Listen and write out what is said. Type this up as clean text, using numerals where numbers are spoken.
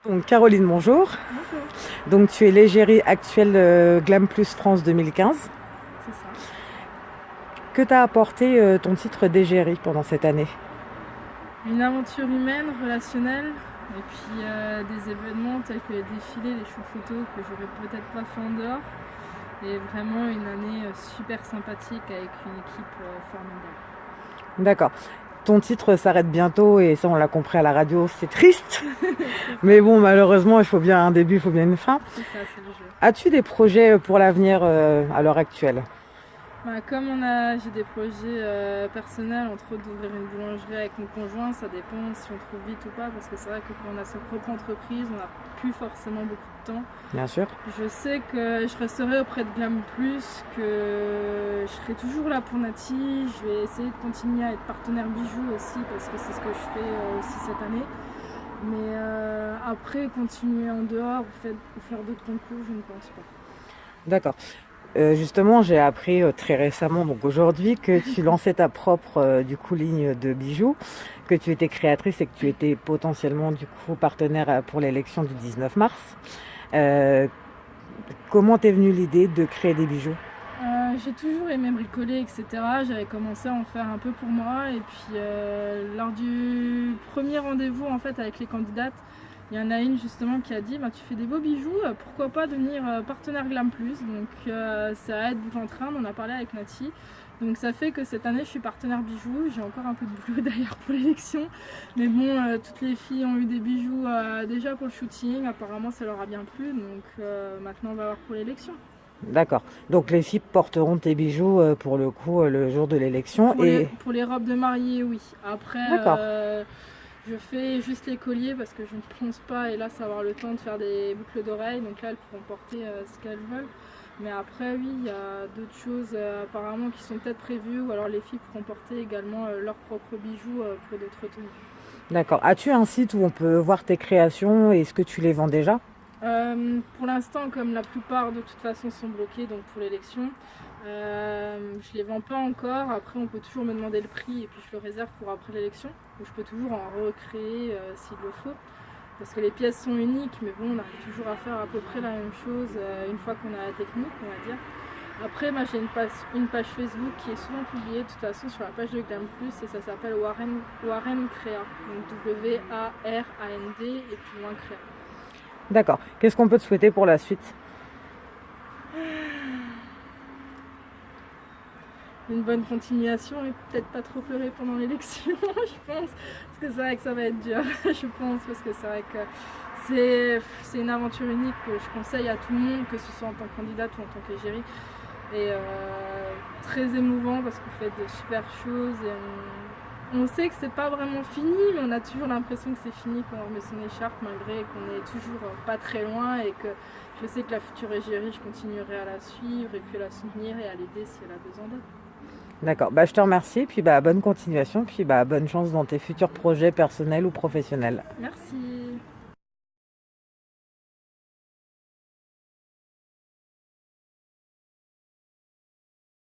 Donc Caroline, bonjour. Bonjour, Donc tu es l'égérie actuelle Glam Plus France 2015. c'est ça. Que t'a apporté ton titre d'égérie pendant cette année? Une aventure humaine, relationnelle, et puis des événements tels que les défilés, les shoots photos que j'aurais peut-être pas fait en dehors. Et vraiment une année super sympathique avec une équipe formidable. D'accord. Ton titre s'arrête bientôt et ça on l'a compris à la radio, c'est triste. C'est ça, Mais bon, malheureusement, il faut bien un début, il faut bien une fin. c'est ça, c'est le jeu. As-tu des projets pour l'avenir à l'heure actuelle? Bah, j'ai des projets personnels, entre autres d'ouvrir une boulangerie avec mon conjoint, ça dépend si on trouve vite ou pas, parce que c'est vrai que quand on a sa propre entreprise, on n'a plus forcément beaucoup de temps. Bien sûr. Je sais que je resterai auprès de Glam Plus, que je serai toujours là pour Nati. Je vais essayer de continuer à être partenaire bijoux aussi, parce que c'est ce que je fais aussi cette année. Mais après, continuer en dehors ou faire d'autres concours, je ne pense pas. D'accord. Justement, j'ai appris très récemment, donc aujourd'hui, que tu lançais ta propre du coup ligne de bijoux, que tu étais créatrice et que tu étais potentiellement du coup partenaire pour l'élection du 19 mars. Euh, Comment t'est venue l'idée de créer des bijoux? J'ai toujours aimé bricoler, etc. J'avais commencé à en faire un peu pour moi. Et puis, lors du premier rendez-vous en fait, avec les candidates, il y en a une justement qui a dit bah, tu fais des beaux bijoux, pourquoi pas devenir partenaire Glam Plus. Donc, ça aide bout en train. On en a parlé avec Nati. Donc, ça fait que cette année, je suis partenaire bijoux. J'ai encore un peu de boulot d'ailleurs pour l'élection. Mais bon, toutes les filles ont eu des bijoux déjà pour le shooting. Apparemment, ça leur a bien plu. Donc, maintenant, on va voir pour l'élection. D'accord. Donc les filles porteront tes bijoux pour le coup le jour de l'élection et Pour les robes de mariée, oui. Après, d'accord. je fais juste les colliers parce que je ne pense pas, hélas, avoir le temps de faire des boucles d'oreilles. Donc là, elles pourront porter ce qu'elles veulent. Mais après, oui, il y a d'autres choses apparemment qui sont peut-être prévues. Ou alors les filles pourront porter également leurs propres bijoux pour d'autres tenues. D'accord. As-tu un site où on peut voir tes créations et est-ce que tu les vends déjà? Pour l'instant, comme la plupart de toute façon sont bloqués donc pour l'élection, je les vends pas encore. Après, on peut toujours me demander le prix et puis je le réserve pour après l'élection. Donc je peux toujours en recréer s'il le faut. Parce que les pièces sont uniques, mais bon, on arrive toujours à faire à peu près la même chose une fois qu'on a la technique, on va dire. Après, moi j'ai une page Facebook qui est souvent publiée de toute façon sur la page de Glam Plus et ça s'appelle Warren Crea. Donc W-A-R-A-N-D et puis loin Crea. D'accord. Qu'est-ce qu'on peut te souhaiter pour la suite? Une bonne continuation et peut-être pas trop pleurer pendant l'élection, je pense, parce que c'est vrai que ça va être dur, je pense, parce que c'est vrai que c'est une aventure unique que je conseille à tout le monde, que ce soit en tant que candidate ou en tant qu'égérie, et très émouvant parce qu'on fait de super choses et on sait que c'est pas vraiment fini, mais on a toujours l'impression que c'est fini quand on remet son écharpe, malgré qu'on est toujours pas très loin et que je sais que la future égérie, je continuerai à la suivre et puis à la soutenir et à l'aider si elle a besoin d'aide. D'accord. Bah, je te remercie puis bah bonne continuation puis bah bonne chance dans tes futurs projets personnels ou professionnels. Merci.